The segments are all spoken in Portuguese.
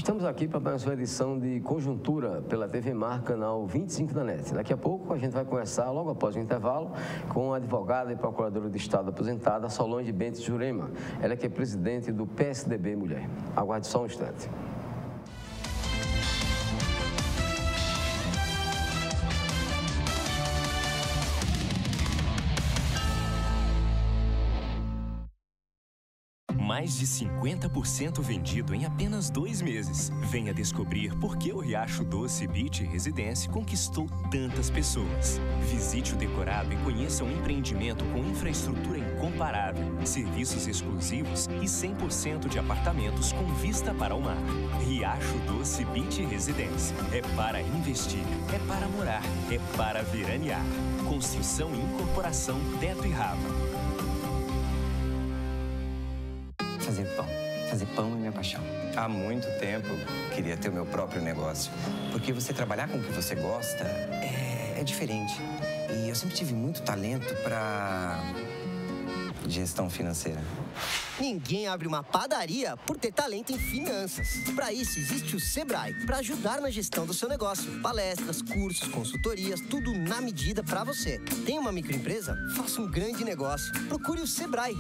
Estamos aqui para mais uma edição de Conjuntura pela TV Mar, canal 25 da NET. Daqui a pouco a gente vai conversar, logo após o intervalo, com a advogada e procuradora de Estado aposentada, Solange Bentes Jurema. Ela que é presidente do PSDB Mulher. Aguarde só um instante. Mais de 50% vendido em apenas 2 meses. Venha descobrir por que o Riacho Doce Beach Residência conquistou tantas pessoas. Visite o decorado e conheça um empreendimento com infraestrutura incomparável, serviços exclusivos e 100% de apartamentos com vista para o mar. Riacho Doce Beach Residência. É para investir, é para morar, é para veranear. Construção e incorporação teto e rabo. Fazer pão é minha paixão. Há muito tempo queria ter o meu próprio negócio. Porque você trabalhar com o que você gosta é diferente. E eu sempre tive muito talento para gestão financeira. Ninguém abre uma padaria por ter talento em finanças. Para isso, existe o Sebrae, para ajudar na gestão do seu negócio. Palestras, cursos, consultorias, tudo na medida para você. Tem uma microempresa? Faça um grande negócio. Procure o Sebrae.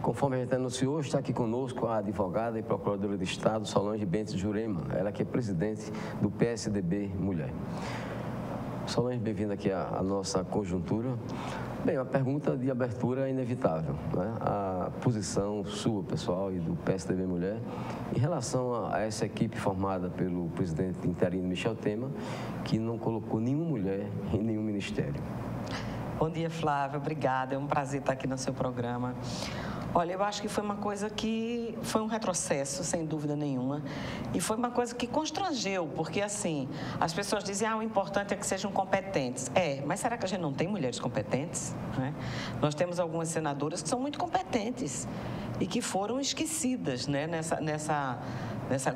Conforme a gente anunciou, está aqui conosco a advogada e procuradora de Estado, Solange Bentes Jurema. Ela que é presidente do PSDB Mulher. Solange, bem-vinda aqui à nossa conjuntura. Bem, a pergunta de abertura é inevitável, né? A posição sua, pessoal, e do PSDB Mulher em relação a essa equipe formada pelo presidente interino Michel Temer, que não colocou nenhuma mulher em nenhum ministério. Bom dia, Flávia. Obrigada. É um prazer estar aqui no seu programa. Olha, eu acho que foi uma coisa que foi um retrocesso, sem dúvida nenhuma, e foi uma coisa que constrangeu, porque assim, as pessoas dizem, o importante é que sejam competentes. Mas será que a gente não tem mulheres competentes? Né? Nós temos algumas senadoras que são muito competentes e que foram esquecidas, né,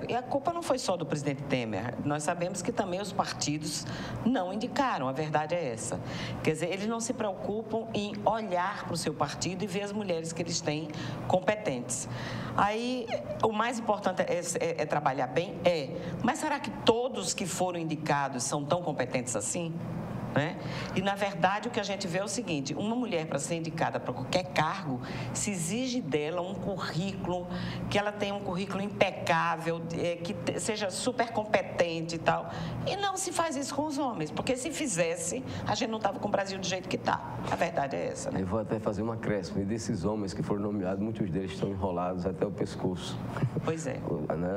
E a culpa não foi só do presidente Temer. Nós sabemos que também os partidos não indicaram, a verdade é essa. Quer dizer, eles não se preocupam em olhar para o seu partido e ver as mulheres que eles têm competentes. Aí, o mais importante é trabalhar bem? Mas será que todos que foram indicados são tão competentes assim? Né? E, na verdade, o que a gente vê é o seguinte, uma mulher, para ser indicada para qualquer cargo, se exige dela um currículo, que ela tenha um currículo impecável, que seja super competente e tal. E não se faz isso com os homens, porque se fizesse, a gente não estava com o Brasil do jeito que está. A verdade é essa, né? Eu vou até fazer um acréscimo. E desses homens que foram nomeados, muitos deles estão enrolados até o pescoço. Pois é.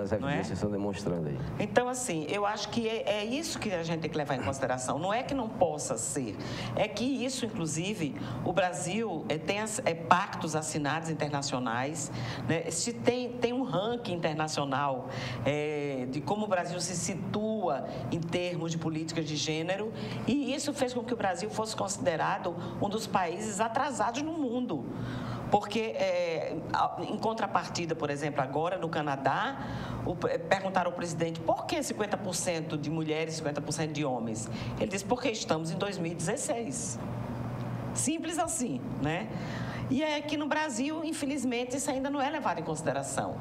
As evidências estão demonstrando aí. Então, assim, eu acho que é isso que a gente tem que levar em consideração. Não é que não possa ser. É que isso, inclusive, o Brasil tem pactos assinados internacionais, né? Se tem um ranking internacional de como o Brasil se situa em termos de políticas de gênero, e isso fez com que o Brasil fosse considerado um dos países atrasados no mundo. Porque, em contrapartida, por exemplo, agora no Canadá, perguntaram ao presidente por que 50% de mulheres e 50% de homens. Ele disse, porque estamos em 2016. Simples assim, né? E aqui no Brasil, infelizmente, isso ainda não é levado em consideração.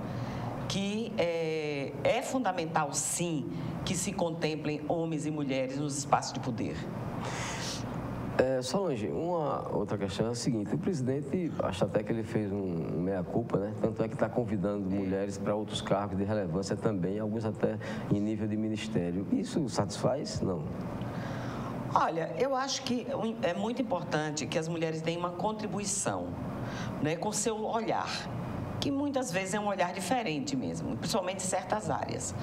Que é fundamental, sim, que se contemplem homens e mulheres nos espaços de poder. Solange, uma outra questão é a seguinte, o presidente, acho até que ele fez um meia-culpa, né? Tanto é que está convidando mulheres para outros cargos de relevância também, alguns até em nível de ministério. Isso satisfaz? Não. Olha, eu acho que é muito importante que as mulheres deem uma contribuição. né, com seu olhar, que muitas vezes é um olhar diferente mesmo, principalmente em certas áreas.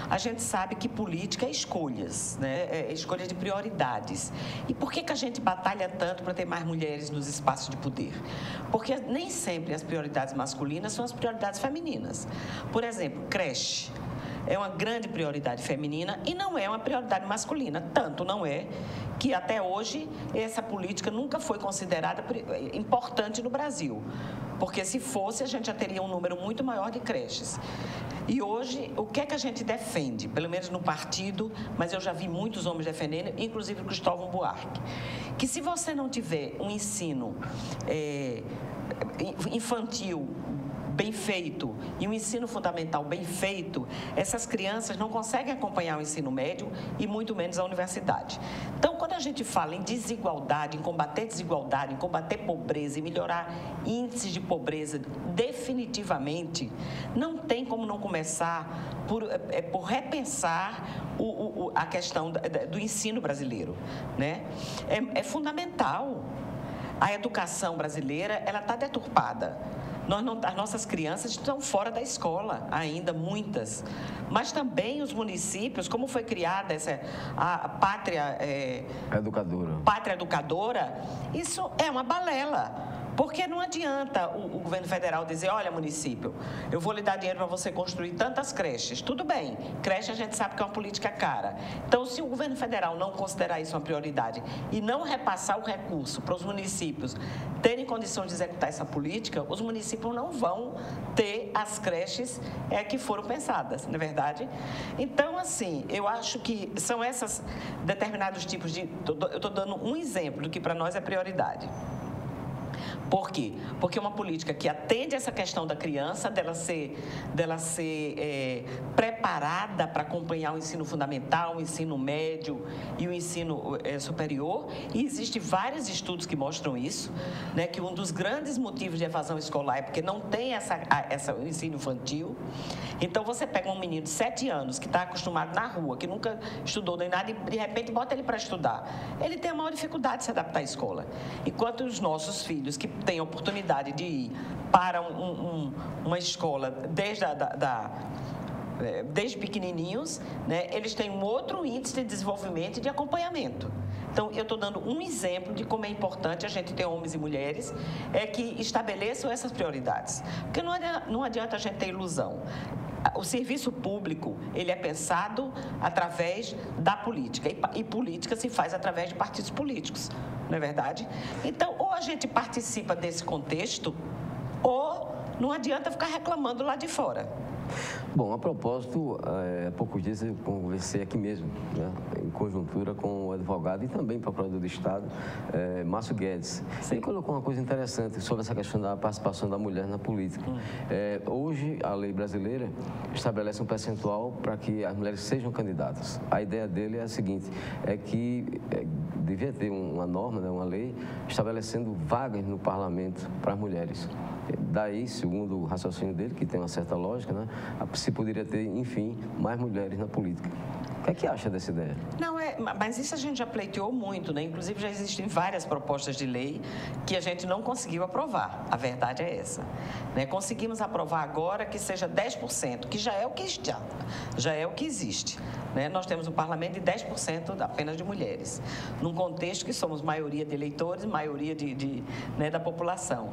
A gente sabe que política é escolhas, né? É escolha de prioridades. E por que a gente batalha tanto para ter mais mulheres nos espaços de poder? Porque nem sempre as prioridades masculinas são as prioridades femininas. Por exemplo, creche é uma grande prioridade feminina e não é uma prioridade masculina. Tanto não é que até hoje essa política nunca foi considerada importante no Brasil. Porque se fosse, a gente já teria um número muito maior de creches. E hoje, o que é que a gente defende? Pelo menos no partido, mas eu já vi muitos homens defendendo, inclusive o Cristóvão Buarque. Que se você não tiver um ensino infantil bem feito e um ensino fundamental bem feito, essas crianças não conseguem acompanhar o ensino médio e muito menos a universidade. Então, quando a gente fala em desigualdade, em combater pobreza e melhorar índices de pobreza definitivamente, não tem como não começar por repensar a questão do ensino brasileiro, né? É fundamental. A educação brasileira, ela está deturpada. As nossas crianças estão fora da escola ainda, muitas. Mas também os municípios, como foi criada a pátria educadora, isso é uma balela. Porque não adianta o governo federal dizer, olha, município, eu vou lhe dar dinheiro para você construir tantas creches. Tudo bem, creche a gente sabe que é uma política cara. Então, se o governo federal não considerar isso uma prioridade e não repassar o recurso para os municípios terem condições de executar essa política, os municípios não vão ter as creches que foram pensadas, não é verdade? Então, assim, eu acho que são esses determinados tipos de... Eu estou dando um exemplo do que para nós é prioridade. Por quê? Porque é uma política que atende essa questão da criança, dela ser preparada para acompanhar o ensino fundamental, o ensino médio e o ensino superior. E existem vários estudos que mostram isso, né, que um dos grandes motivos de evasão escolar é porque não tem o ensino infantil. Então, você pega um menino de 7 anos que está acostumado na rua, que nunca estudou nem nada, e de repente bota ele para estudar. Ele tem a maior dificuldade de se adaptar à escola. Enquanto os nossos filhos, que têm a oportunidade de ir para uma escola desde pequenininhos, né, eles têm um outro índice de desenvolvimento e de acompanhamento. Então, eu estou dando um exemplo de como é importante a gente ter homens e mulheres que estabeleçam essas prioridades. Porque não adianta a gente ter ilusão. O serviço público, ele é pensado através da política, e política se faz através de partidos políticos, não é verdade? Então, ou a gente participa desse contexto, ou não adianta ficar reclamando lá de fora. Bom, a propósito, há poucos dias eu conversei aqui mesmo, né, em conjuntura com o advogado e também procurador do Estado, Márcio Guedes. Sim. Ele colocou uma coisa interessante sobre essa questão da participação da mulher na política. Hoje, a lei brasileira estabelece um percentual para que as mulheres sejam candidatas. A ideia dele é a seguinte, que devia ter uma norma, né, uma lei, estabelecendo vagas no parlamento para as mulheres. Daí, segundo o raciocínio dele, que tem uma certa lógica, né, se poderia ter, enfim, mais mulheres na política. O que acha dessa ideia? Não, mas isso a gente já pleiteou muito, né? Inclusive já existem várias propostas de lei que a gente não conseguiu aprovar. A verdade é essa, né? Conseguimos aprovar agora que seja 10%, que já é o que existe, né? Nós temos um parlamento de 10% apenas de mulheres, num contexto que somos maioria de eleitores, maioria né, da população.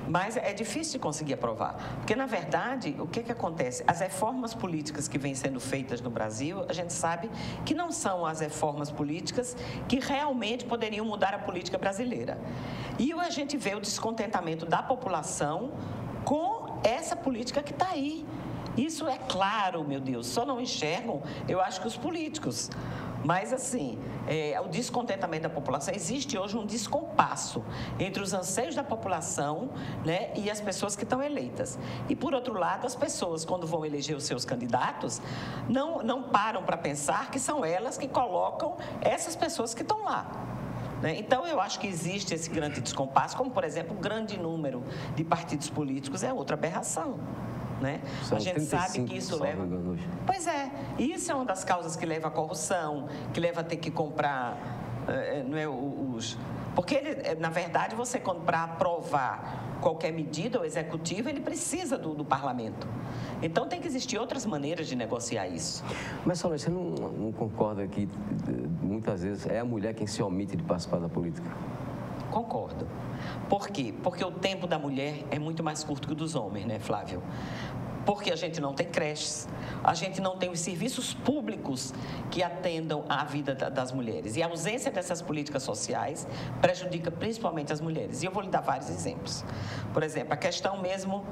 Mas é difícil de conseguir aprovar, porque, na verdade, o que acontece? As reformas políticas que vêm sendo feitas no Brasil, a gente sabe que não são as reformas políticas que realmente poderiam mudar a política brasileira. E a gente vê o descontentamento da população com essa política que está aí. Isso é claro, meu Deus, só não enxergam, eu acho que os políticos. Mas, assim, o descontentamento da população, existe hoje um descompasso entre os anseios da população, né, e as pessoas que estão eleitas. E, por outro lado, as pessoas, quando vão eleger os seus candidatos, não param para pensar que são elas que colocam essas pessoas que estão lá. Então, eu acho que existe esse grande descompasso, como, por exemplo, o grande número de partidos políticos é outra aberração. Né? A gente sabe que isso leva... Pois é, isso é uma das causas que leva à corrupção, que leva a ter que comprar, não é, Porque, na verdade, você, para aprovar qualquer medida, o executivo, ele precisa do parlamento. Então, tem que existir outras maneiras de negociar isso. Mas, Solange, você não concorda que muitas vezes é a mulher quem se omite de participar da política? Concordo. Por quê? Porque o tempo da mulher é muito mais curto que o dos homens, né, Flávio? Porque a gente não tem creches, a gente não tem os serviços públicos que atendam à vida das mulheres. E a ausência dessas políticas sociais prejudica principalmente as mulheres. E eu vou lhe dar vários exemplos. Por exemplo, a questão mesmo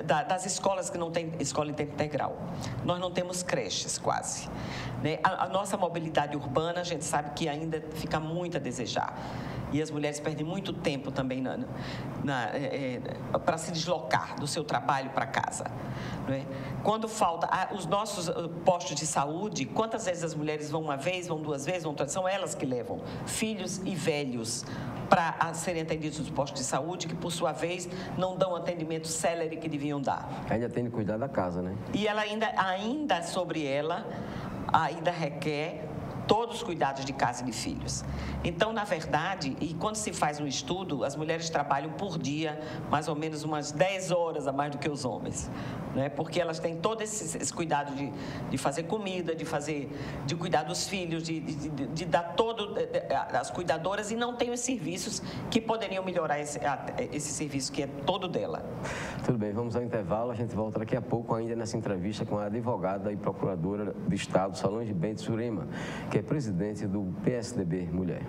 das escolas que não tem escola em tempo integral. Nós não temos creches quase, né? A nossa mobilidade urbana, a gente sabe que ainda fica muito a desejar. E as mulheres perdem muito tempo também para se deslocar do seu trabalho para casa. Não é? Quando falta os nossos postos de saúde, quantas vezes as mulheres vão uma vez, vão duas vezes, vão três? São elas que levam filhos e velhos para serem atendidos nos postos de saúde, que por sua vez não dão o atendimento célere que deviam dar. Ainda tem que cuidar da casa, né? E ela ainda sobre ela, ainda requer todos os cuidados de casa e de filhos. Então, na verdade, e quando se faz um estudo, as mulheres trabalham por dia mais ou menos umas 10 horas a mais do que os homens, né? Porque elas têm todo esse cuidado de fazer comida, de cuidar dos filhos, de dar todo as cuidadoras, e não têm os serviços que poderiam melhorar esse serviço que é todo dela. Tudo bem, vamos ao intervalo. A gente volta daqui a pouco ainda nessa entrevista com a advogada e procuradora do Estado, Solange Bentes Jurema, que é presidente do PSDB Mulher.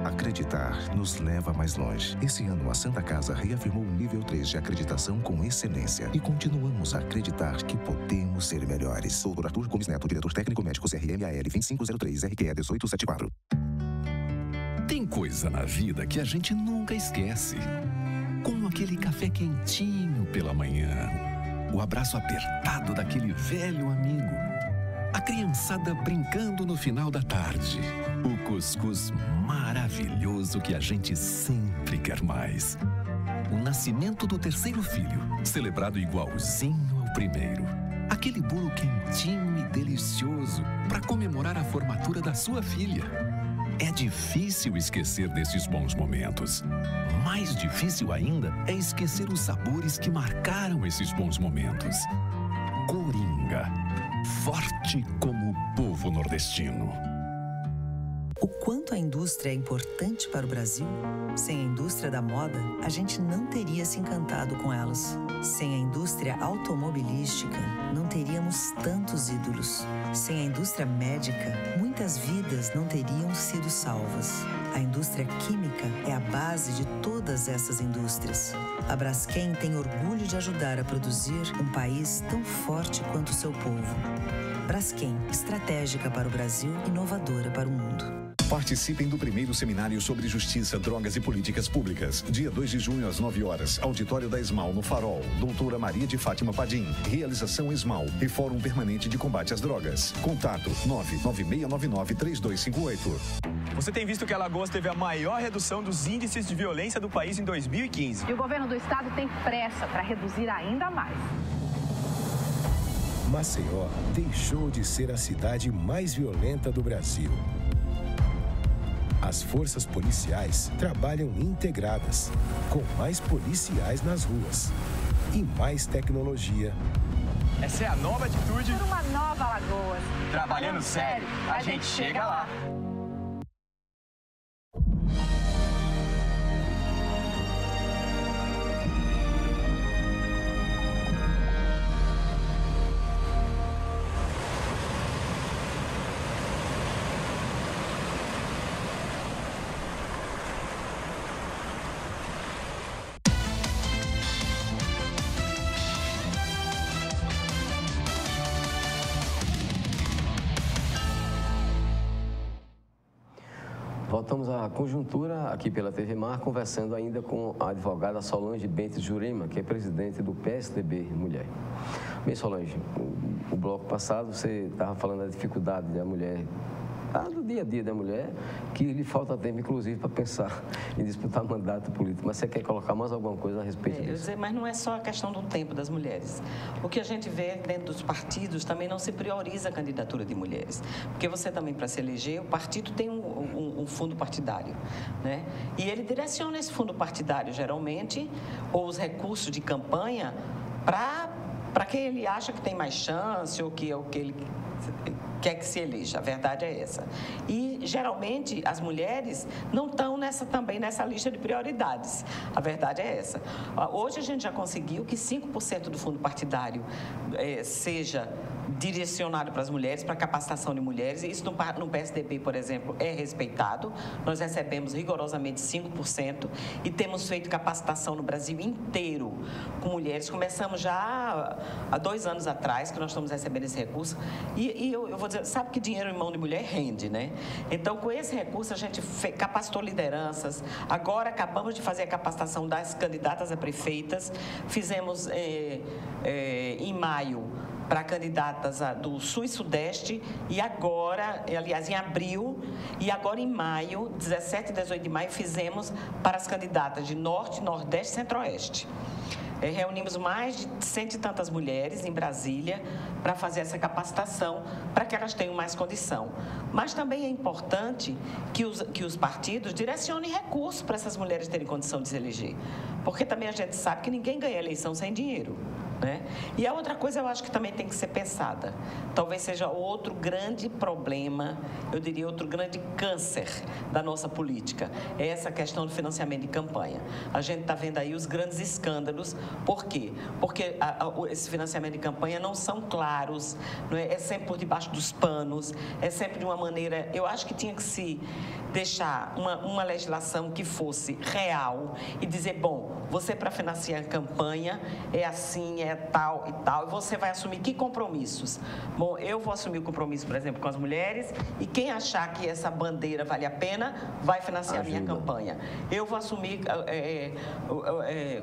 Acreditar nos leva mais longe. Esse ano, a Santa Casa reafirmou o nível 3 de acreditação com excelência. E continuamos a acreditar que podemos ser melhores. Dr. Arthur Gomes Neto, diretor técnico médico CRMAL 2503, RQE 1874. Tem coisa na vida que a gente nunca esquece. Como aquele café quentinho pela manhã. O abraço apertado daquele velho amigo. A criançada brincando no final da tarde. O cuscuz maravilhoso que a gente sempre quer mais. O nascimento do terceiro filho, celebrado igualzinho ao primeiro. Aquele bolo quentinho e delicioso para comemorar a formatura da sua filha. É difícil esquecer desses bons momentos. Mais difícil ainda é esquecer os sabores que marcaram esses bons momentos. Coringa, forte como o povo nordestino. O quanto a indústria é importante para o Brasil? Sem a indústria da moda, a gente não teria se encantado com elas. Sem a indústria automobilística, não teríamos tantos ídolos. Sem a indústria médica, muitas vidas não teriam sido salvas. A indústria química é a base de todas essas indústrias. A Braskem tem orgulho de ajudar a produzir um país tão forte quanto o seu povo. Braskem, estratégica para o Brasil, inovadora para o mundo. Participem do primeiro seminário sobre justiça, drogas e políticas públicas. Dia 2 de junho, às 9 horas. Auditório da ESMAL, no Farol. Doutora Maria de Fátima Padim. Realização ESMAL e Fórum Permanente de Combate às Drogas. Contato 99699-3258. Você tem visto que Alagoas teve a maior redução dos índices de violência do país em 2015. E o governo do estado tem pressa para reduzir ainda mais. Maceió deixou de ser a cidade mais violenta do Brasil. As forças policiais trabalham integradas, com mais policiais nas ruas e mais tecnologia. Essa é a nova atitude. Por uma nova Alagoas. Trabalhando sério, a gente chega lá. Voltamos à conjuntura aqui pela TV Mar, conversando ainda com a advogada Solange Bentes Jurema, que é presidente do PSDB Mulher. Bem, Solange, o bloco passado você estava falando da dificuldade da mulher, do dia a dia da mulher, que lhe falta tempo, inclusive, para pensar em disputar mandato político. Mas você quer colocar mais alguma coisa a respeito disso? Mas não é só a questão do tempo das mulheres. O que a gente vê dentro dos partidos também não se prioriza a candidatura de mulheres. Porque você também, para se eleger, o partido tem um fundo partidário, né? E ele direciona esse fundo partidário, geralmente, ou os recursos de campanha, para quem ele acha que tem mais chance ou que ele quer que se eleja. A verdade é essa. E, geralmente, as mulheres não estão também nessa lista de prioridades. A verdade é essa. Hoje, a gente já conseguiu que 5% do fundo partidário seja direcionado para as mulheres, para a capacitação de mulheres. E isso no PSDB, por exemplo, é respeitado. Nós recebemos rigorosamente 5% e temos feito capacitação no Brasil inteiro com mulheres. Começamos já há 2 anos atrás, que nós estamos recebendo esse recurso. E eu vou dizer, sabe que dinheiro em mão de mulher rende, né? Então, com esse recurso, a gente capacitou lideranças. Agora, acabamos de fazer a capacitação das candidatas a prefeitas. Fizemos em maio para candidatas do Sul e Sudeste, e agora, aliás, em abril, e agora em maio, 17 e 18 de maio, fizemos para as candidatas de Norte, Nordeste e Centro-Oeste. Reunimos mais de 100 e tantas mulheres em Brasília para fazer essa capacitação, para que elas tenham mais condição. Mas também é importante que os partidos direcionem recursos para essas mulheres terem condição de se eleger, porque também a gente sabe que ninguém ganha eleição sem dinheiro, né? E a outra coisa eu acho que também tem que ser pensada, talvez seja outro grande problema, eu diria outro grande câncer da nossa política, é essa questão do financiamento de campanha. A gente está vendo aí os grandes escândalos. Por quê? Porque esse financiamento de campanha não são claros, não é sempre por debaixo dos panos, é sempre de uma maneira, eu acho que tinha que se deixar uma legislação que fosse real e dizer, bom, você para financiar a campanha é assim, é tal e tal, e você vai assumir que compromissos? Bom, eu vou assumir o compromisso, por exemplo, com as mulheres, e quem achar que essa bandeira vale a pena, vai financiar a minha campanha. Eu vou assumir,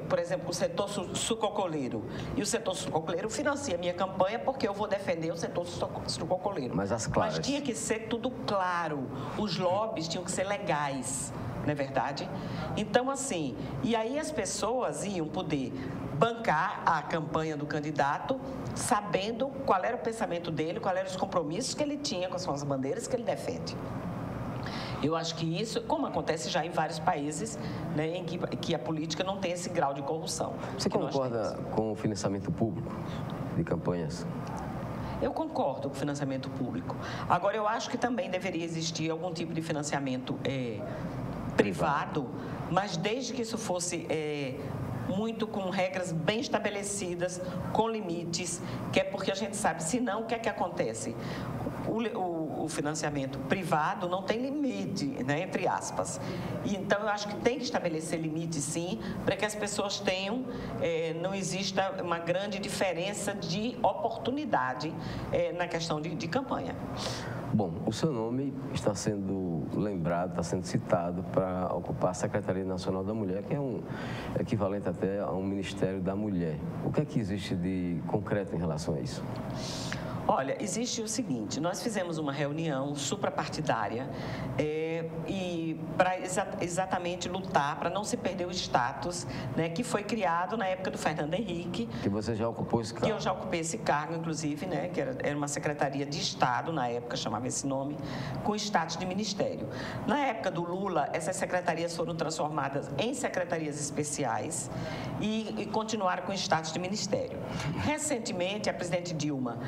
por exemplo, o setor sucrocoleiro, e o setor sucrocoleiro financia a minha campanha porque eu vou defender o setor sucrocoleiro. Mas tinha que ser tudo claro, os lobbies tinham que ser legais, não é verdade? Então, assim, e aí as pessoas iam poder bancar a campanha do candidato, sabendo qual era o pensamento dele, quais eram os compromissos que ele tinha com as suas bandeiras que ele defende. Eu acho que isso, como acontece já em vários países, né, em que a política não tem esse grau de corrupção. Você concorda com o financiamento público de campanhas? Eu concordo com o financiamento público. Agora, eu acho que também deveria existir algum tipo de financiamento privado, mas desde que isso fosse muito com regras bem estabelecidas, com limites, que é porque a gente sabe, senão o que é que acontece? O financiamento privado não tem limite, né, entre aspas. E, então, eu acho que tem que estabelecer limites, sim, para que as pessoas tenham, não exista uma grande diferença de oportunidade na questão de campanha. Bom, o seu nome está sendo lembrado, está sendo citado para ocupar a Secretaria Nacional da Mulher, que é um equivalente até a um Ministério da Mulher. O que é que existe de concreto em relação a isso? Olha, existe o seguinte, nós fizemos uma reunião suprapartidária e para exatamente lutar, para não se perder o status, né, que foi criado na época do Fernando Henrique. Que você já ocupou esse cargo. Que eu já ocupei esse cargo, inclusive, né, que era uma Secretaria de Estado, na época chamava esse nome, com status de ministério. Na época do Lula, essas secretarias foram transformadas em secretarias especiais e continuaram com status de ministério. Recentemente, a presidente Dilma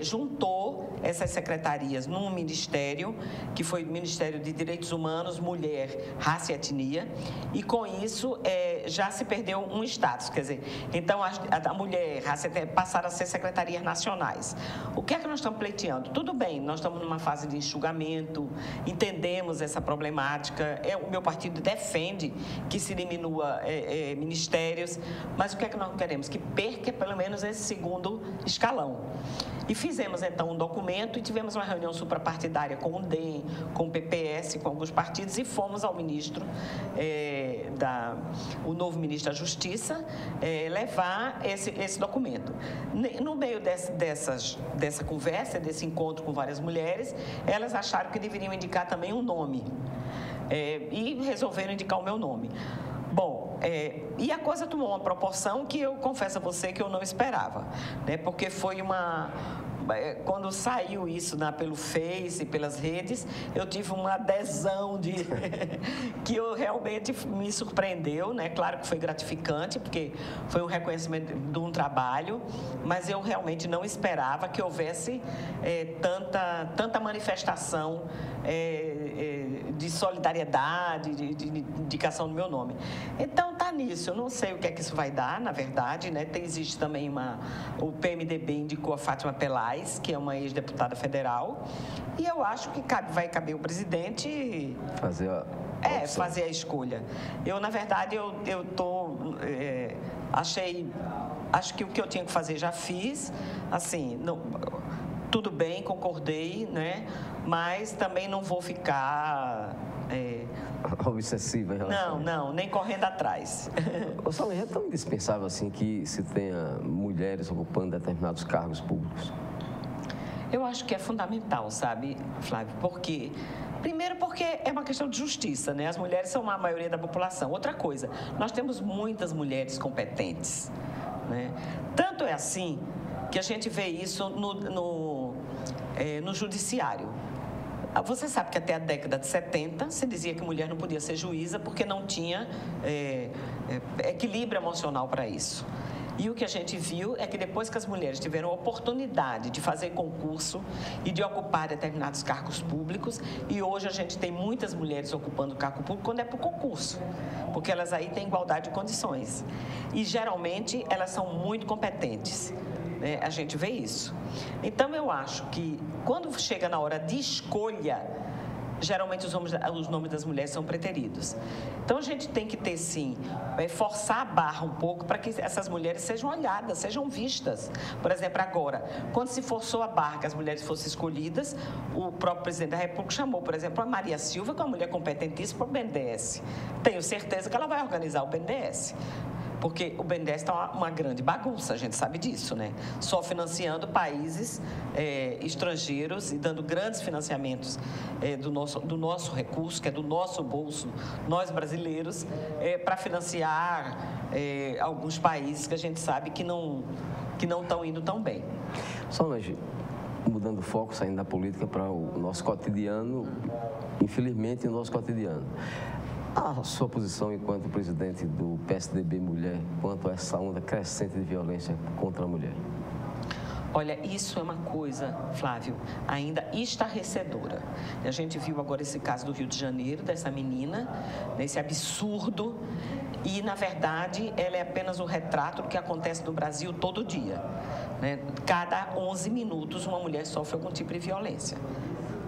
juntou essas secretarias num ministério, que foi o Ministério de Direitos Humanos, Mulher, Raça e Etnia, e com isso já se perdeu um status, quer dizer, então a mulher, raça e etnia passaram a ser secretarias nacionais. O que é que nós estamos pleiteando? Tudo bem, nós estamos numa fase de enxugamento, entendemos essa problemática, o meu partido defende que se diminua ministérios, mas o que é que nós queremos? Que perca pelo menos esse segundo escalão. E fizemos, então, um documento e tivemos uma reunião suprapartidária com o DEM, com o PPS, com alguns partidos, e fomos ao ministro, o novo ministro da Justiça, levar esse documento. No meio dessa conversa, desse encontro com várias mulheres, elas acharam que deveriam indicar também um nome. E resolveram indicar o meu nome. Bom, e a coisa tomou uma proporção que eu confesso a você que eu não esperava, né? Porque foi quando saiu isso pelo Face, pelas redes, eu tive uma adesão que eu realmente me surpreendeu, né? Claro que foi gratificante, porque foi um reconhecimento de um trabalho, mas eu realmente não esperava que houvesse tanta manifestação de solidariedade, de indicação do meu nome. Então, tá nisso. Eu não sei o que é que isso vai dar, na verdade, né? Existe também o PMDB indicou a Fátima Pelais, que é uma ex-deputada federal, e eu acho que vai caber o presidente fazer a escolha. Eu, na verdade, acho que o que eu tinha que fazer já fiz, assim, tudo bem, concordei, né? Mas também não vou ficar obsessiva em relação. Não, nem correndo atrás. Solange, é tão indispensável assim que se tenha mulheres ocupando determinados cargos públicos? Eu acho que é fundamental, sabe, Flávio? Primeiro porque é uma questão de justiça, né? As mulheres são a maioria da população. Outra coisa, nós temos muitas mulheres competentes, né? Tanto é assim que a gente vê isso no judiciário. Você sabe que até a década de 70 se dizia que mulher não podia ser juíza porque não tinha equilíbrio emocional para isso. E o que a gente viu é que depois que as mulheres tiveram a oportunidade de fazer concurso e de ocupar determinados cargos públicos, e hoje a gente tem muitas mulheres ocupando cargo público quando é por concurso, porque elas aí têm igualdade de condições. E geralmente elas são muito competentes. A gente vê isso. Então, eu acho que quando chega na hora de escolha, geralmente os nomes das mulheres são preteridos. Então, a gente tem que ter, sim, forçar a barra um pouco para que essas mulheres sejam olhadas, sejam vistas. Por exemplo, agora, quando se forçou a barra que as mulheres fossem escolhidas, o próprio presidente da República chamou, por exemplo, a Maria Silva, que é uma mulher competentíssima, para o BNDES. Tenho certeza que ela vai organizar o BNDES. Porque o BNDES está uma grande bagunça, a gente sabe disso, né? Só financiando países estrangeiros e dando grandes financiamentos do nosso recurso, que é do nosso bolso, nós brasileiros, para financiar alguns países que a gente sabe que não estão indo tão bem. Solange, mudando o foco, saindo da política para o nosso cotidiano, infelizmente, o nosso cotidiano. A sua posição enquanto presidente do PSDB Mulher quanto a essa onda crescente de violência contra a mulher? Olha, isso é uma coisa, Flávio, ainda estarrecedora. A gente viu agora esse caso do Rio de Janeiro, dessa menina, esse absurdo, e, na verdade, ela é apenas um retrato do que acontece no Brasil todo dia, né? Cada 11 minutos uma mulher sofre algum tipo de violência.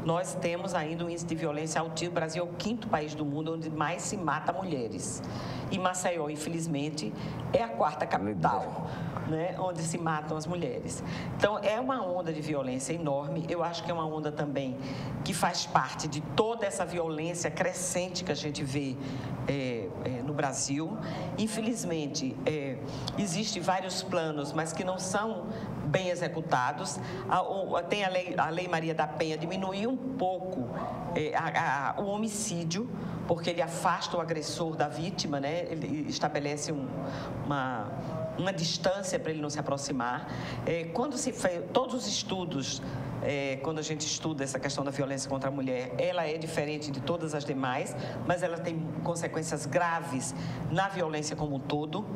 Nós temos ainda um índice de violência altíssimo. O Brasil é o 5º país do mundo onde mais se mata mulheres. E Maceió, infelizmente, é a 4ª capital, né, onde se matam as mulheres. Então, é uma onda de violência enorme. Eu acho que é uma onda também que faz parte de toda essa violência crescente que a gente vê no Brasil. Infelizmente, existem vários planos, mas que não são bem executados. Tem a Lei Maria da Penha, diminuiu um pouco o homicídio, porque ele afasta o agressor da vítima, né? Ele estabelece uma distância para ele não se aproximar. Quando se fez todos os estudos, quando a gente estuda essa questão da violência contra a mulher, ela é diferente de todas as demais, mas ela tem consequências graves na violência como um todo.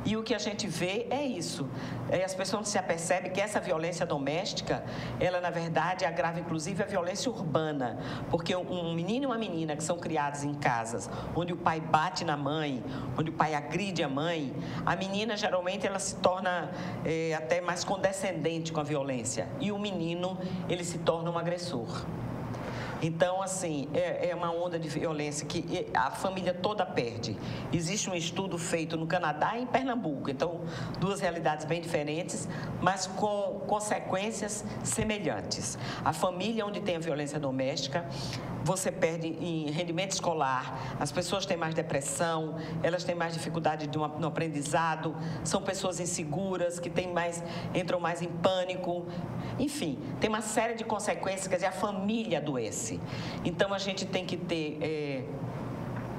E o que a gente vê é isso. As pessoas não se apercebem que essa violência doméstica, ela, na verdade, agrava, inclusive, a violência urbana. Porque um menino e uma menina que são criados em casas onde o pai bate na mãe, onde o pai agride a mãe, a menina, geralmente, ela se torna até mais condescendente com a violência. E o menino, ele se torna um agressor. Então, assim, é uma onda de violência que a família toda perde. Existe um estudo feito no Canadá e em Pernambuco. Então, duas realidades bem diferentes, mas com consequências semelhantes. A família onde tem a violência doméstica, você perde em rendimento escolar, as pessoas têm mais depressão, elas têm mais dificuldade no aprendizado, são pessoas inseguras, que entram mais em pânico, enfim, tem uma série de consequências, quer dizer, a família adoece. Então, a gente tem que ter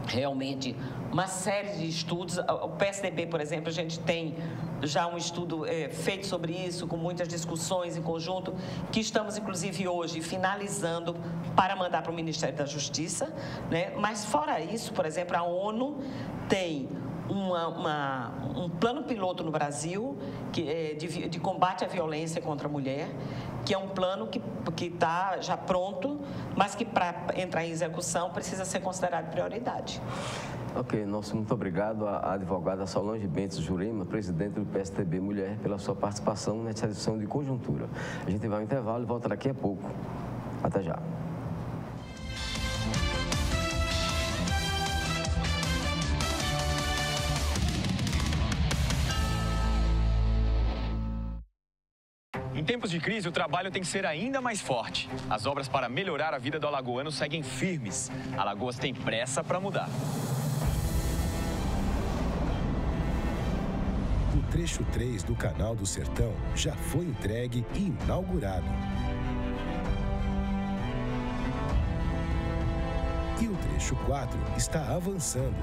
realmente uma série de estudos. O PSDB, por exemplo, a gente tem já um estudo feito sobre isso, com muitas discussões em conjunto, que estamos, inclusive, hoje finalizando para mandar para o Ministério da Justiça, né? Mas, fora isso, por exemplo, a ONU tem um plano piloto no Brasil de combate à violência contra a mulher, que é um plano que está já pronto, mas que para entrar em execução precisa ser considerado prioridade. Ok, muito obrigado à advogada Solange Bentes Jurema, presidente do PSDB Mulher, pela sua participação nessa edição de Conjuntura. A gente vai ao intervalo e volta daqui a pouco. Até já. Em tempos de crise, o trabalho tem que ser ainda mais forte. As obras para melhorar a vida do alagoano seguem firmes. Alagoas tem pressa para mudar. O trecho 3 do Canal do Sertão já foi entregue e inaugurado. E o trecho 4 está avançando.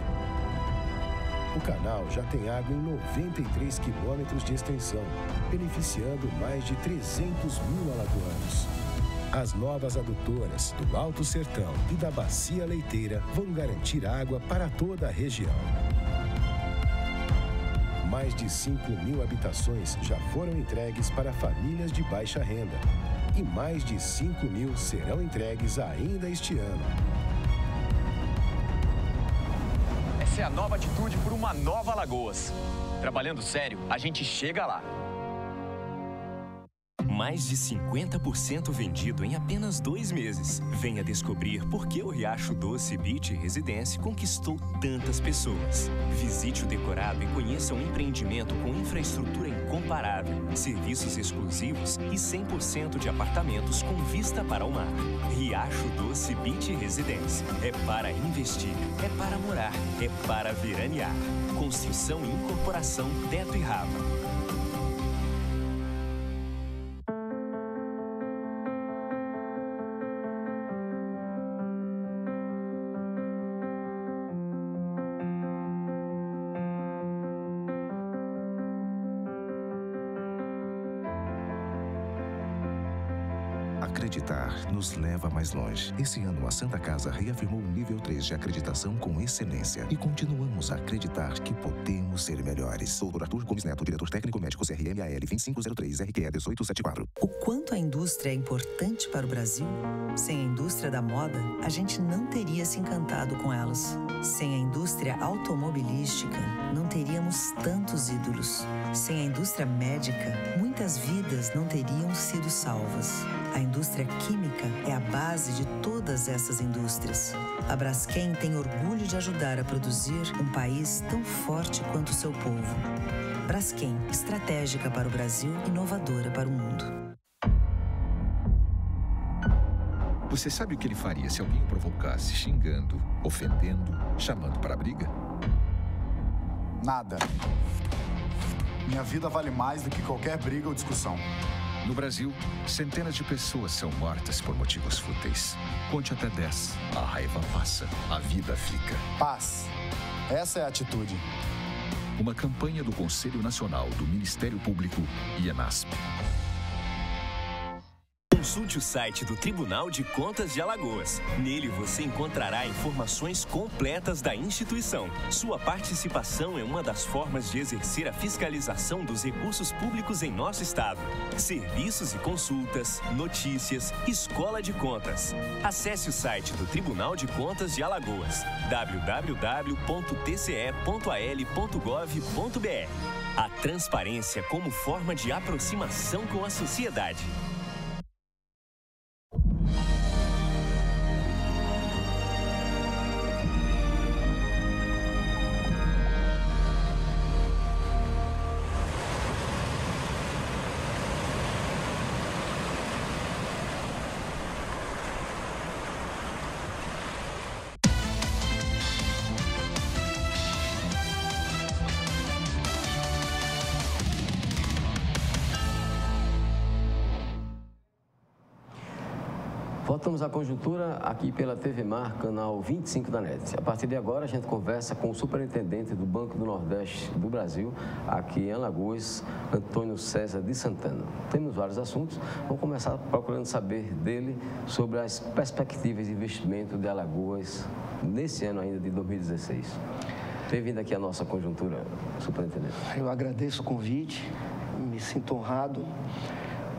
O canal já tem água em 93 quilômetros de extensão, beneficiando mais de 300 mil alagoanos. As novas adutoras do Alto Sertão e da Bacia Leiteira vão garantir água para toda a região. Mais de 5 mil habitações já foram entregues para famílias de baixa renda. E mais de 5 mil serão entregues ainda este ano. Essa é a nova atitude por uma nova Alagoas. Trabalhando sério, a gente chega lá. Mais de 50% vendido em apenas 2 meses. Venha descobrir por que o Riacho Doce Beach Residência conquistou tantas pessoas. Visite o decorado e conheça um empreendimento com infraestrutura incomparável, serviços exclusivos e 100% de apartamentos com vista para o mar. Riacho Doce Beach Residência. É para investir, é para morar, é para veranear. Construção e incorporação Teto e Rava. Acreditar nos leva mais longe. Esse ano, a Santa Casa reafirmou o nível 3 de acreditação com excelência. E continuamos a acreditar que podemos ser melhores. Dr. Arthur Gomes Neto, diretor técnico médico CRMAL 2503 RQE 1874. O quanto a indústria é importante para o Brasil? Sem a indústria da moda, a gente não teria se encantado com elas. Sem a indústria automobilística, não teríamos tantos ídolos. Sem a indústria médica, muitas vidas não teriam sido salvas. A indústria química é a base de todas essas indústrias. A Braskem tem orgulho de ajudar a produzir um país tão forte quanto o seu povo. Braskem, estratégica para o Brasil, inovadora para o mundo. Você sabe o que ele faria se alguém o provocasse xingando, ofendendo, chamando para a briga? Nada. Minha vida vale mais do que qualquer briga ou discussão. No Brasil, centenas de pessoas são mortas por motivos fúteis. Conte até 10. A raiva passa, a vida fica. Paz. Essa é a atitude. Uma campanha do Conselho Nacional do Ministério Público e ENASP. Consulte o site do Tribunal de Contas de Alagoas. Nele você encontrará informações completas da instituição. Sua participação é uma das formas de exercer a fiscalização dos recursos públicos em nosso estado. Serviços e consultas, notícias, escola de contas. Acesse o site do Tribunal de Contas de Alagoas, www.tce.al.gov.br. A transparência como forma de aproximação com a sociedade. Voltamos à conjuntura aqui pela TV Mar, canal 25 da NET. A partir de agora, a gente conversa com o superintendente do Banco do Nordeste do Brasil, aqui em Alagoas, Antônio César de Santana. Temos vários assuntos. Vamos começar procurando saber dele sobre as perspectivas de investimento de Alagoas nesse ano ainda de 2016. Bem-vindo aqui à nossa conjuntura, superintendente. Eu agradeço o convite, me sinto honrado.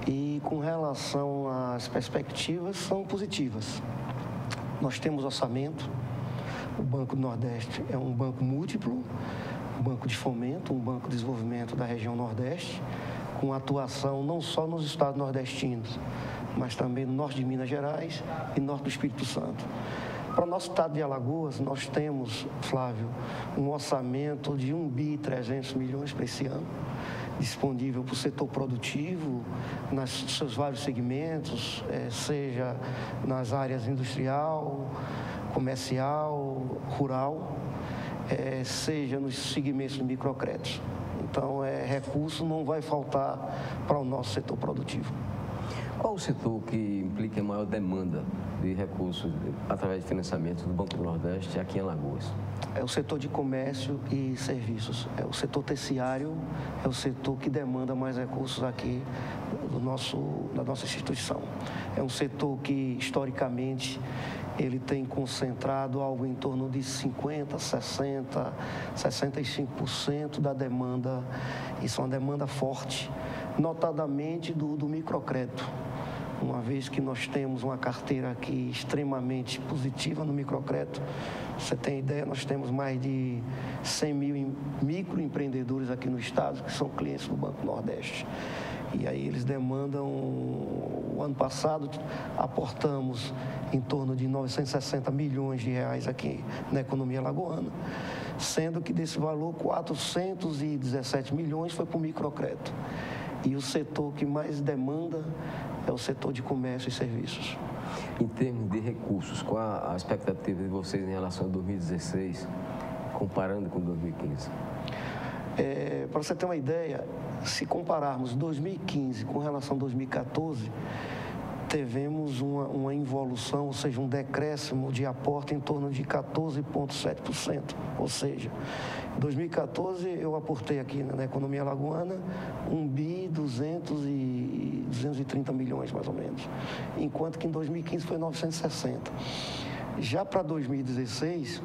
E com relação às perspectivas, são positivas. Nós temos orçamento, o Banco do Nordeste é um banco múltiplo, um banco de fomento, um banco de desenvolvimento da região Nordeste, com atuação não só nos estados nordestinos, mas também no norte de Minas Gerais e norte do Espírito Santo. Para o nosso estado de Alagoas, nós temos, Flávio, um orçamento de 1.300 bilhões para esse ano, disponível para o setor produtivo, nos seus vários segmentos, seja nas áreas industrial, comercial, rural, seja nos segmentos de microcréditos. Então, recurso não vai faltar para o nosso setor produtivo. Qual o setor que implica maior demanda de recursos através de financiamento do Banco do Nordeste aqui em Alagoas? É o setor de comércio e serviços. É o setor terciário, é o setor que demanda mais recursos aqui da nossa instituição. É um setor que, historicamente, ele tem concentrado algo em torno de 50%, 60%, 65% da demanda. Isso é uma demanda forte, notadamente do microcrédito. Uma vez que nós temos uma carteira aqui extremamente positiva no microcrédito, você tem ideia, nós temos mais de 100 mil microempreendedores aqui no estado que são clientes do Banco Nordeste. E aí eles demandam, o ano passado aportamos em torno de 960 milhões de reais aqui na economia alagoana, sendo que desse valor 417 milhões foi para o microcrédito. E o setor que mais demanda é o setor de comércio e serviços. Em termos de recursos, qual a expectativa de vocês em relação a 2016, comparando com 2015? Para você ter uma ideia, se compararmos 2015 com relação a 2014, tivemos uma involução, ou seja, um decréscimo de aporte em torno de 14,7%. Ou seja, em 2014 eu aportei aqui na economia alagoana 1.230 milhões, mais ou menos, enquanto que em 2015 foi 960. Já para 2016,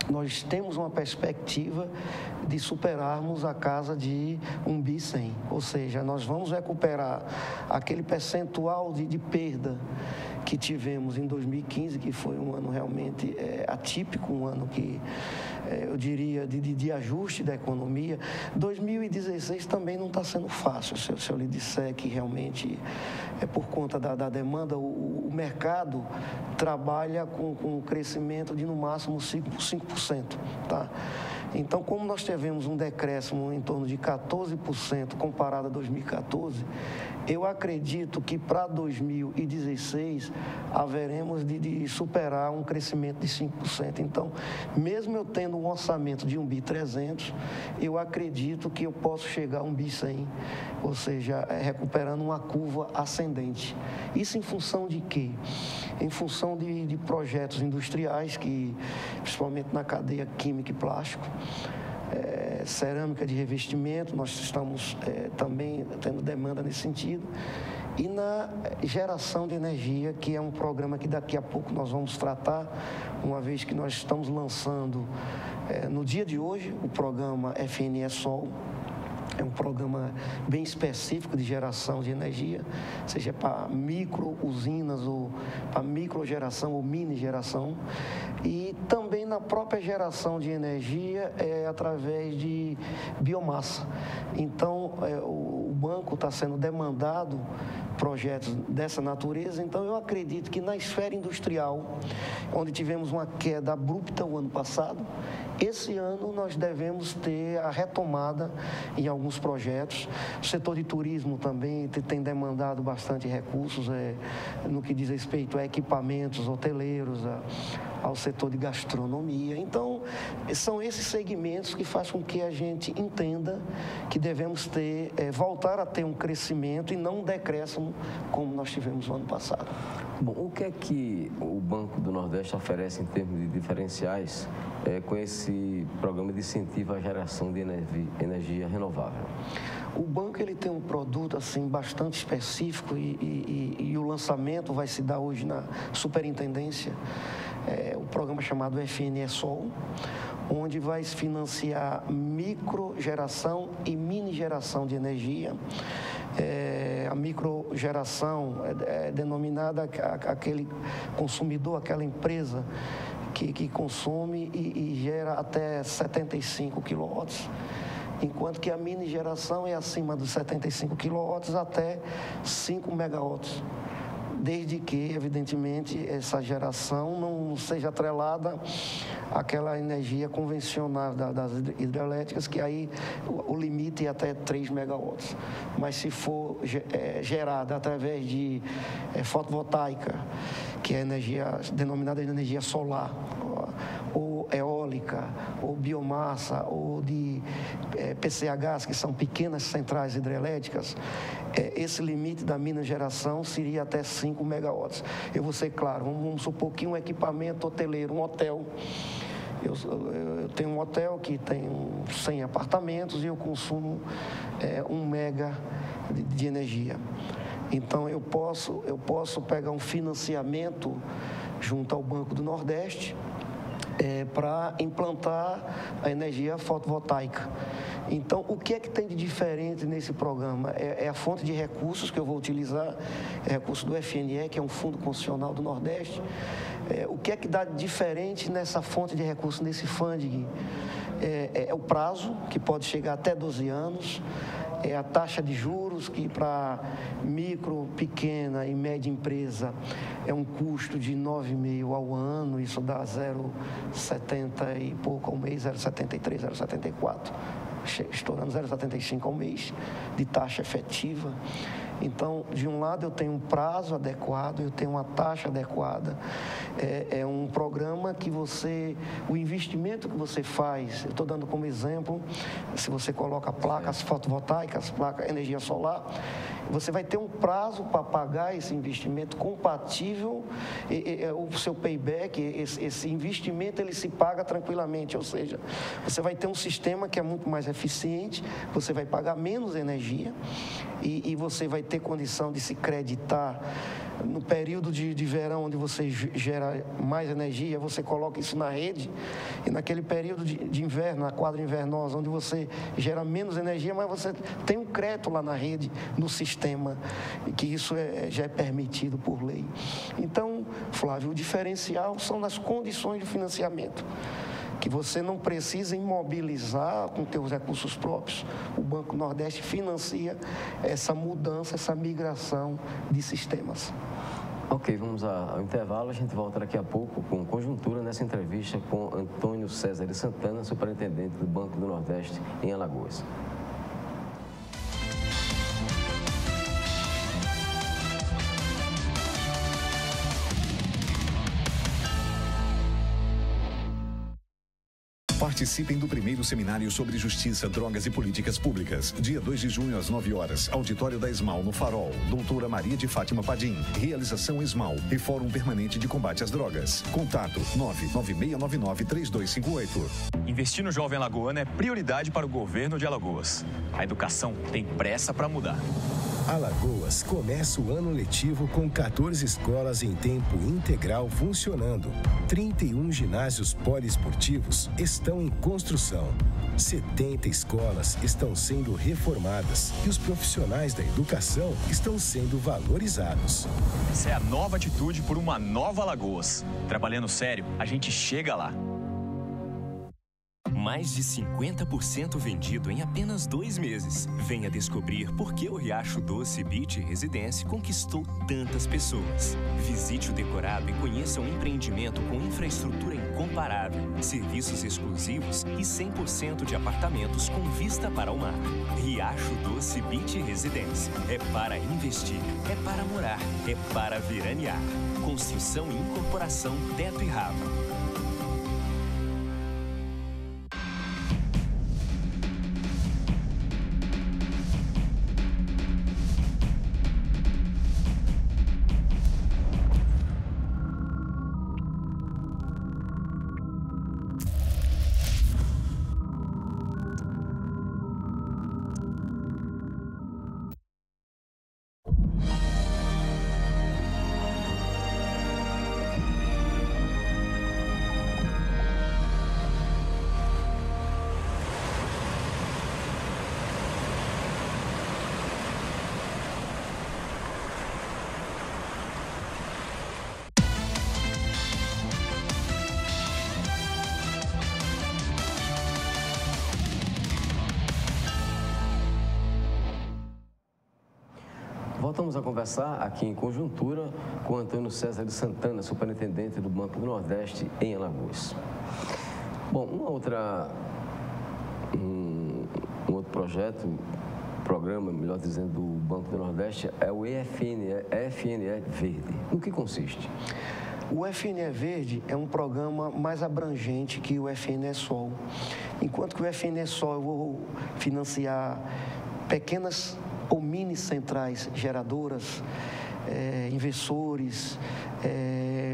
nós temos uma perspectiva de superarmos a casa de 1 bi 100, ou seja, nós vamos recuperar aquele percentual de perda que tivemos em 2015, que foi um ano realmente atípico, um ano que eu diria de ajuste da economia. 2016 também não está sendo fácil, se eu lhe disser que realmente por conta da demanda, o mercado trabalha com um crescimento de no máximo 5%, tá? Então, como nós tivemos um decréscimo em torno de 14% comparado a 2014, eu acredito que para 2016 haveremos de superar um crescimento de 5%. Então, mesmo eu tendo um orçamento de 1 bi 300, eu acredito que eu posso chegar a 1 bi 100, ou seja, recuperando uma curva ascendente. Isso em função de quê? Em função de projetos industriais, que, principalmente na cadeia química e plástico, cerâmica de revestimento, nós estamos também tendo demanda nesse sentido, e na geração de energia, que é um programa que daqui a pouco nós vamos tratar, uma vez que nós estamos lançando, no dia de hoje, o programa FNE Sol. É um programa bem específico de geração de energia, seja para micro-usinas ou para microgeração ou mini-geração. E também na própria geração de energia através de biomassa. Então, o banco está sendo demandado projetos dessa natureza. Então, eu acredito que na esfera industrial, onde tivemos uma queda abrupta o ano passado, Esse ano nós devemos ter a retomada em alguns projetos. O setor de turismo também tem demandado bastante recursos no que diz respeito a equipamentos hoteleiros, ao setor de gastronomia. Então, são esses segmentos que fazem com que a gente entenda que devemos voltar a ter um crescimento e não um decréscimo como nós tivemos no ano passado. Bom, o que é que o Banco do Nordeste oferece em termos de diferenciais com esse programa de incentivo à geração de energia renovável? O banco ele tem um produto assim bastante específico e o lançamento vai se dar hoje na superintendência. O programa chamado FNE Sol, onde vai se financiar microgeração e mini geração de energia. A microgeração é denominada aquele consumidor, aquela empresa que consome e gera até 75 kW, enquanto que a mini geração é acima dos 75 kW até 5 MW. Desde que, evidentemente, essa geração não seja atrelada àquela energia convencional das hidrelétricas, que aí o limite é até 3 megawatts. Mas se for gerada através de fotovoltaica, que é denominada de energia solar, ou eólica, ou biomassa, ou de PCHs, que são pequenas centrais hidrelétricas, esse limite da mini geração seria até 5 megawatts. Eu vou ser claro, vamos supor que um equipamento hoteleiro, um hotel, eu tenho um hotel que tem 100 apartamentos e eu consumo 1 mega de energia. Então, eu posso pegar um financiamento junto ao Banco do Nordeste para implantar a energia fotovoltaica. Então, o que é que tem de diferente nesse programa? É a fonte de recursos que eu vou utilizar, recurso do FNE, que é um Fundo Constitucional do Nordeste. O que é que dá de diferente nessa fonte de recursos, nesse funding? É o prazo, que pode chegar até 12 anos, é a taxa de juros, que para micro, pequena e média empresa é um custo de 9,5% ao ano, isso dá 0,70 e pouco ao mês, 0,73, 0,74, estourando 0,75 ao mês de taxa efetiva. Então, de um lado, eu tenho um prazo adequado, eu tenho uma taxa adequada. É um programa que o investimento que você faz, eu estou dando como exemplo, se você coloca placas fotovoltaicas, placa energia solar, você vai ter um prazo para pagar esse investimento compatível, o seu payback, esse investimento, ele se paga tranquilamente, ou seja, você vai ter um sistema que é muito mais eficiente, você vai pagar menos energia e você vai ter condição de se creditar no período de verão, onde você gera mais energia, você coloca isso na rede, e naquele período de inverno, na quadra invernosa, onde você gera menos energia, mas você tem um crédito lá na rede, no sistema, e que isso já é permitido por lei. Então, Flávio, o diferencial são nas condições de financiamento, que você não precisa imobilizar com seus recursos próprios. O Banco Nordeste financia essa mudança, essa migração de sistemas. Ok, vamos ao intervalo. A gente volta daqui a pouco com conjuntura nessa entrevista com Antônio César de Santana, superintendente do Banco do Nordeste em Alagoas. Participem do primeiro seminário sobre Justiça, Drogas e Políticas Públicas. Dia 2 de junho, às 9 horas. Auditório da ESMAL, no Farol. Doutora Maria de Fátima Padim. Realização ESMAL e Fórum Permanente de Combate às Drogas. Contato 99699-3258. Investir no jovem alagoano é prioridade para o governo de Alagoas. A educação tem pressa para mudar. Alagoas começa o ano letivo com 14 escolas em tempo integral funcionando. 31 ginásios poliesportivos estão em construção. 70 escolas estão sendo reformadas e os profissionais da educação estão sendo valorizados. Essa é a nova atitude por uma nova Alagoas. Trabalhando sério, a gente chega lá. Mais de 50% vendido em apenas 2 meses. Venha descobrir por que o Riacho Doce Beach Residência conquistou tantas pessoas. Visite o decorado e conheça um empreendimento com infraestrutura incomparável, serviços exclusivos e 100% de apartamentos com vista para o mar. Riacho Doce Beach Residência. É para investir, é para morar, é para veranear. Construção e incorporação Teto e Rava. Voltamos a conversar aqui em conjuntura com Antônio César de Santana, superintendente do Banco do Nordeste em Alagoas. Bom, um outro projeto, programa, melhor dizendo, do Banco do Nordeste é o FNE Verde. No que consiste? O FNE Verde é um programa mais abrangente que o FNE Sol. Enquanto que o FNE Sol eu vou financiar pequenas ou mini centrais geradoras, investidores,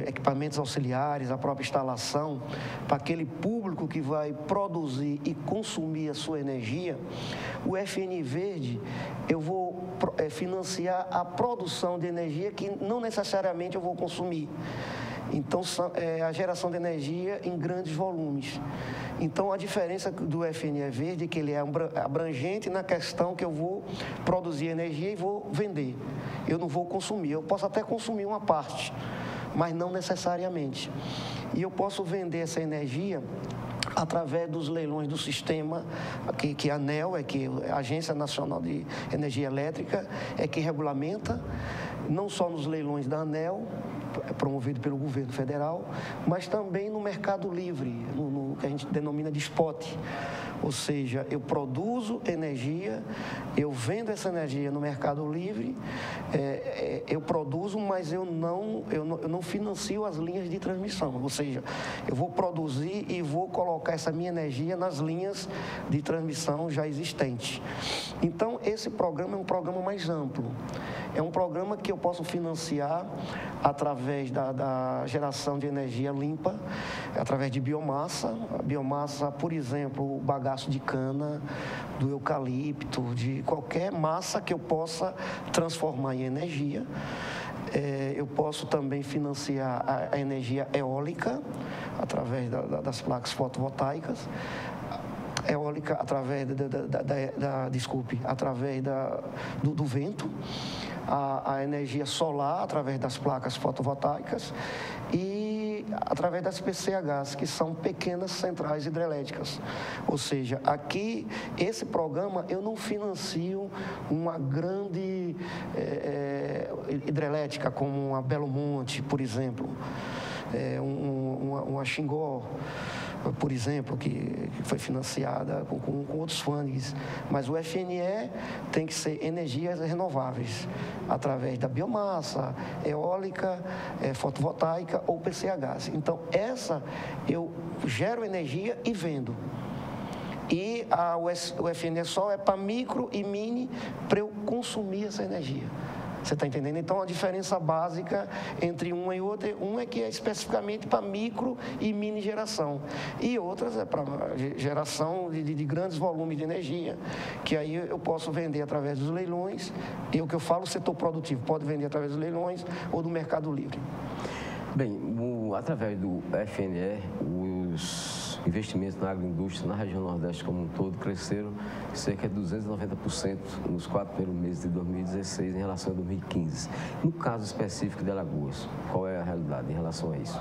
equipamentos auxiliares, a própria instalação, para aquele público que vai produzir e consumir a sua energia, o FNE Verde, eu vou financiar a produção de energia que não necessariamente eu vou consumir. Então, a geração de energia em grandes volumes. Então, a diferença do FNE Verde é que ele é abrangente na questão que eu vou produzir energia e vou vender. Eu não vou consumir. Eu posso até consumir uma parte, mas não necessariamente. E eu posso vender essa energia através dos leilões do sistema, que a ANEEL, a Agência Nacional de Energia Elétrica, é que regulamenta, não só nos leilões da ANEEL, promovido pelo governo federal, mas também no mercado livre, no que a gente denomina de spot. Ou seja, eu produzo energia, eu vendo essa energia no mercado livre, eu produzo, mas eu não financio as linhas de transmissão. Ou seja, eu vou produzir e vou colocar essa minha energia nas linhas de transmissão já existentes. Então, esse programa é um programa mais amplo. É um programa que eu posso financiar através da geração de energia limpa, através de biomassa. A biomassa, por exemplo, o bagaço de cana, do eucalipto, de qualquer massa que eu possa transformar em energia. Eu posso também financiar a energia eólica, através das placas fotovoltaicas. Eólica através através do vento, a energia solar através das placas fotovoltaicas e através das PCHs, que são pequenas centrais hidrelétricas. Ou seja, aqui, esse programa, eu não financio uma grande hidrelétrica como a Belo Monte, por exemplo, uma Xingó, por exemplo, que foi financiada com outros fundings. Mas o FNE tem que ser energias renováveis, através da biomassa, eólica, fotovoltaica ou PCHs. Então, eu gero energia e vendo. E o FNE Sol é para micro e mini, para eu consumir essa energia. Você está entendendo? Então, a diferença básica entre uma e outra, é que é especificamente para micro e mini geração. E outras é para geração de grandes volumes de energia, que aí eu posso vender através dos leilões. E o que eu falo, o setor produtivo pode vender através dos leilões ou do mercado livre. Bem, através do FNE, os investimentos na agroindústria na região Nordeste como um todo cresceram cerca de 290% nos 4 primeiros meses de 2016 em relação a 2015. No caso específico de Alagoas, qual é a realidade em relação a isso?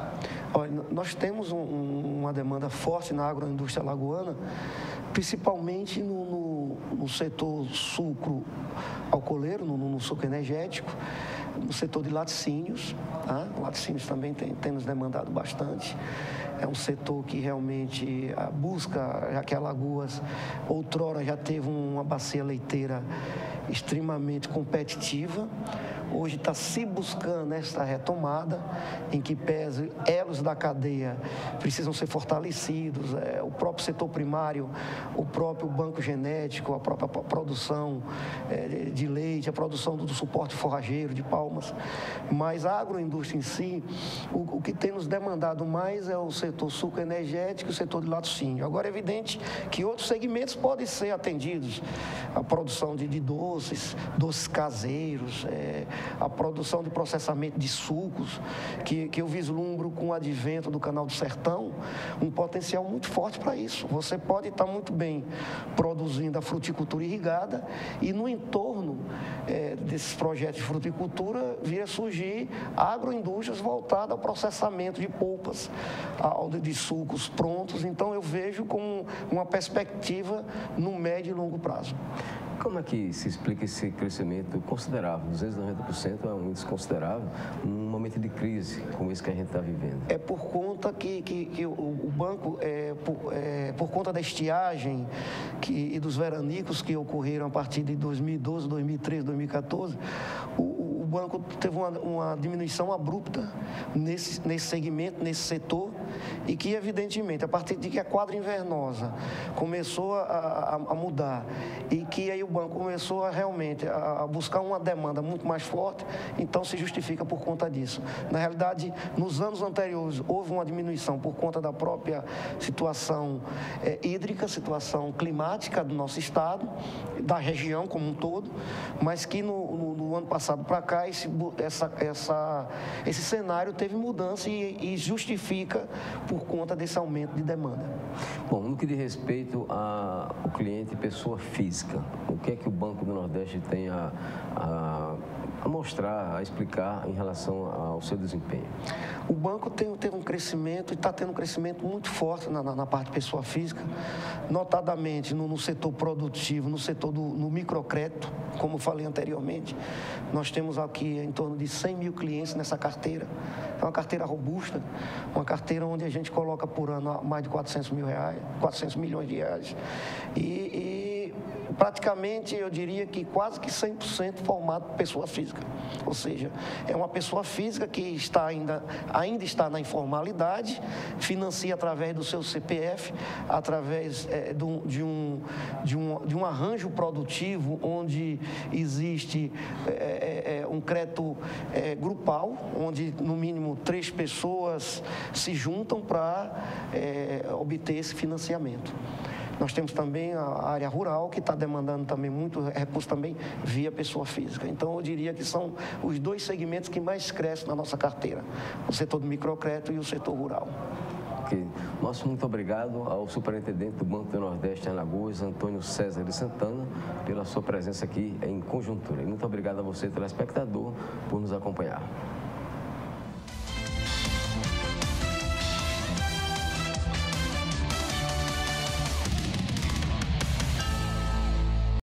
Olha, nós temos uma demanda forte na agroindústria alagoana, principalmente no setor sucro alcooleiro, no suco energético, no setor de laticínios. Tá? Laticínios também tem nos demandado bastante. É um setor que realmente busca, já que Alagoas outrora já teve uma bacia leiteira extremamente competitiva, hoje está se buscando essa retomada, em que pese elos da cadeia precisam ser fortalecidos, o próprio setor primário, o próprio banco genético, a própria produção de leite, a produção do suporte forrageiro, de palmas. Mas a agroindústria em si, o que tem nos demandado mais é o setor suco energético e o setor de laticínio. Agora, é evidente que outros segmentos podem ser atendidos, a produção de doces caseiros, a produção de processamento de sucos, que eu vislumbro com o advento do Canal do Sertão, um potencial muito forte para isso. Você pode estar muito bem produzindo a fruticultura irrigada e no entorno desses projetos de fruticultura vir a surgir agroindústrias voltadas ao processamento de polpas, de sucos prontos. Então eu vejo como uma perspectiva no médio e longo prazo. Como é que se explica esse crescimento considerável? 290% é um índice considerável num momento de crise como esse que a gente está vivendo. É por conta que o banco, por conta da estiagem e dos veranicos que ocorreram a partir de 2012, 2013, 2014, o banco teve uma diminuição abrupta nesse segmento, nesse setor, e que, evidentemente, a partir de que a quadra invernosa começou a mudar e que aí o banco começou realmente a buscar uma demanda muito mais forte, então se justifica por conta disso. Na realidade, nos anos anteriores, houve uma diminuição por conta da própria situação hídrica, situação climática do nosso estado, da região como um todo, mas que no ano passado para cá, esse cenário teve mudança e justifica por conta desse aumento de demanda. Bom, no que diz respeito ao cliente pessoa física, o que é que o Banco do Nordeste tem a mostrar, a explicar em relação ao seu desempenho? O banco teve um crescimento e está tendo um crescimento muito forte na parte de pessoa física, notadamente no setor produtivo, no setor no microcrédito, como eu falei anteriormente. Nós temos aqui em torno de 100 mil clientes nessa carteira. É uma carteira robusta, uma carteira onde a gente coloca por ano mais de 400 milhões de reais. E praticamente, eu diria que quase que 100% formado por pessoa física. Ou seja, é uma pessoa física que ainda está na informalidade, financia através do seu CPF, através de um arranjo produtivo, onde existe um crédito grupal, onde no mínimo 3 pessoas se juntam para obter esse financiamento. Nós temos também a área rural, que está demandando também muito recurso também via pessoa física. Então, eu diria que são os 2 segmentos que mais crescem na nossa carteira, o setor do microcrédito e o setor rural. Ok. Nosso muito obrigado ao superintendente do Banco do Nordeste em Alagoas, Antônio César de Santana, pela sua presença aqui em Conjuntura. E muito obrigado a você, telespectador, por nos acompanhar.